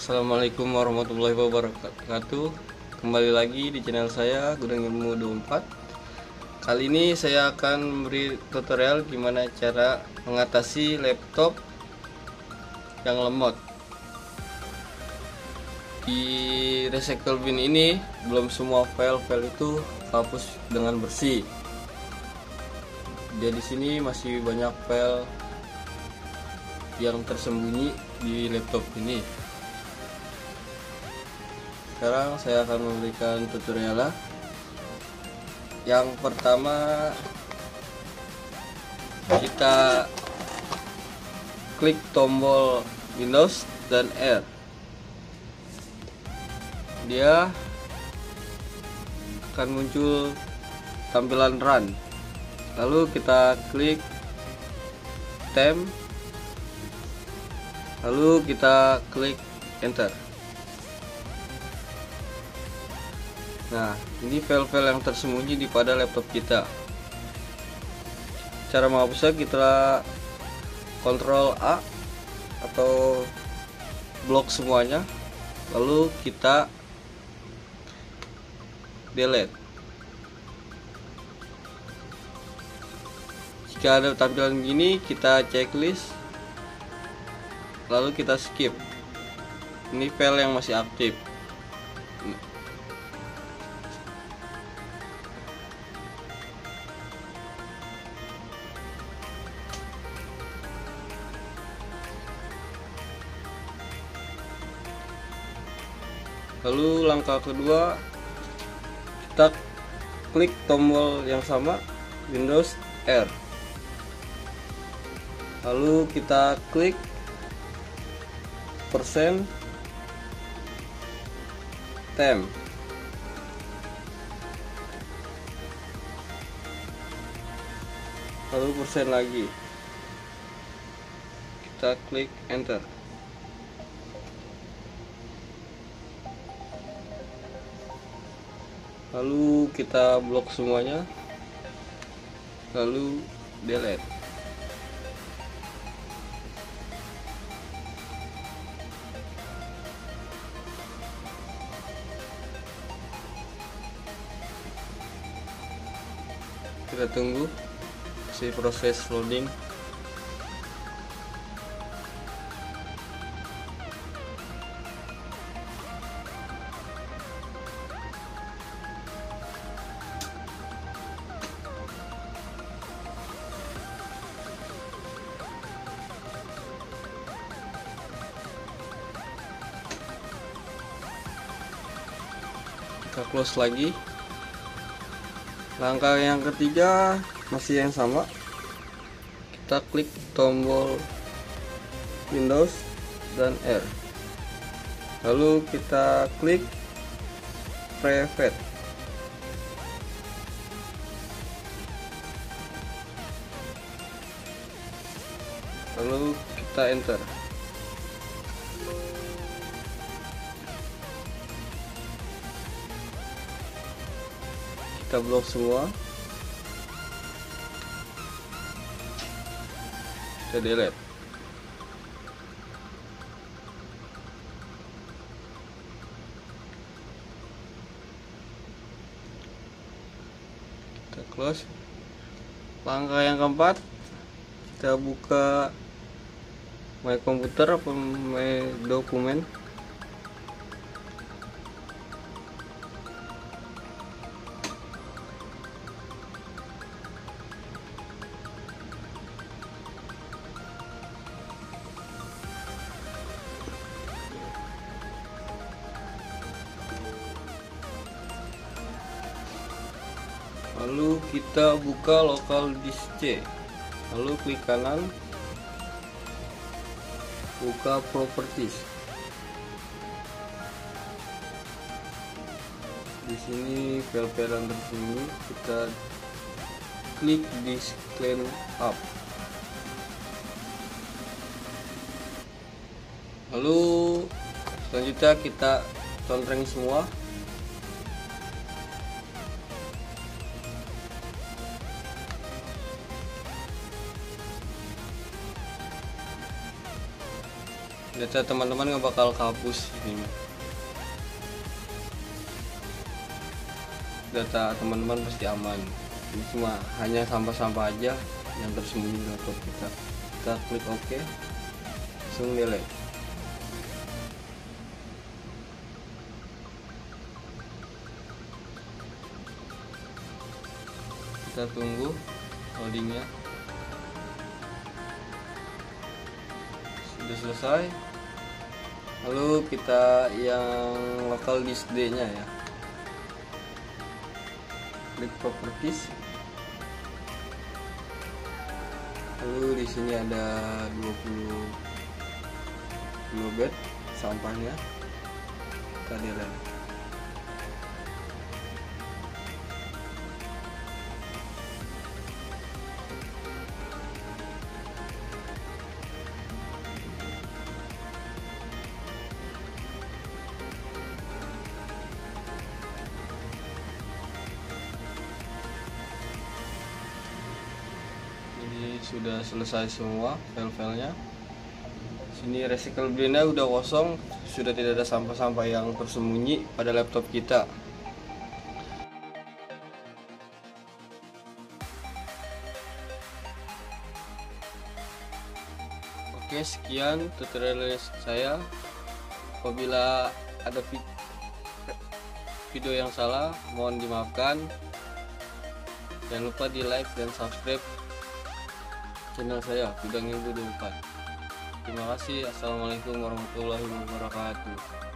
Assalamualaikum warahmatullahi wabarakatuh. Kembali lagi di channel saya Gudang Ilmu 24. Kali ini saya akan memberi tutorial gimana cara mengatasi laptop yang lemot. Di recycle bin ini belum semua file-file itu hapus dengan bersih. Jadi di sini masih banyak file yang tersembunyi di laptop ini. Sekarang saya akan memberikan tutorial. Yang pertama, kita klik tombol Windows dan R. Dia akan muncul tampilan Run. Lalu kita klik Temp. Lalu kita klik Enter. Nah, ini file-file yang tersembunyi di pada laptop kita. Cara menghapusnya kita Ctrl A atau blok semuanya, lalu kita delete. Jika ada tampilan gini, kita checklist, lalu kita skip. Ini file yang masih aktif. Lalu langkah kedua, kita klik tombol yang sama, Windows R. Lalu kita klik %temp. Lalu persen lagi. Kita klik Enter. Lalu kita blok semuanya, lalu delete. Kita tunggu si proses loading. Kita close lagi. Langkah yang ketiga masih yang sama. Kita klik tombol Windows dan R. Lalu kita klik Private. Lalu kita Enter. Kita blok semua, kita delete. Kita close. Langkah yang keempat, kita buka My Computer atau My Dokumen. Lalu kita buka local disk C, lalu klik kanan, buka properties. Di sini file-file yang tersembunyi, kita klik disk clean up. Lalu selanjutnya kita contreng semua. data teman-teman nggak bakal kehapus ini. Data teman-teman pasti aman. Ini cuma hanya sampah-sampah aja yang tersembunyi di laptop kita. Kita klik OK, langsung delete. Kita tunggu loadingnya. Sudah selesai. Lalu kita yang local disk D nya ya, klik properties. Lalu di sini ada 20 kilobit sampahnya, kita delete. Jadi sudah selesai semua file-filenya. Sini recycle bin-nya udah kosong, sudah tidak ada sampah-sampah yang tersembunyi pada laptop kita. Oke, sekian tutorial saya. Apabila ada video yang salah, mohon dimaafkan. Jangan lupa di like dan subscribe channel saya, Gudang Ilmu 24. Terima kasih. Assalamualaikum warahmatullahi wabarakatuh.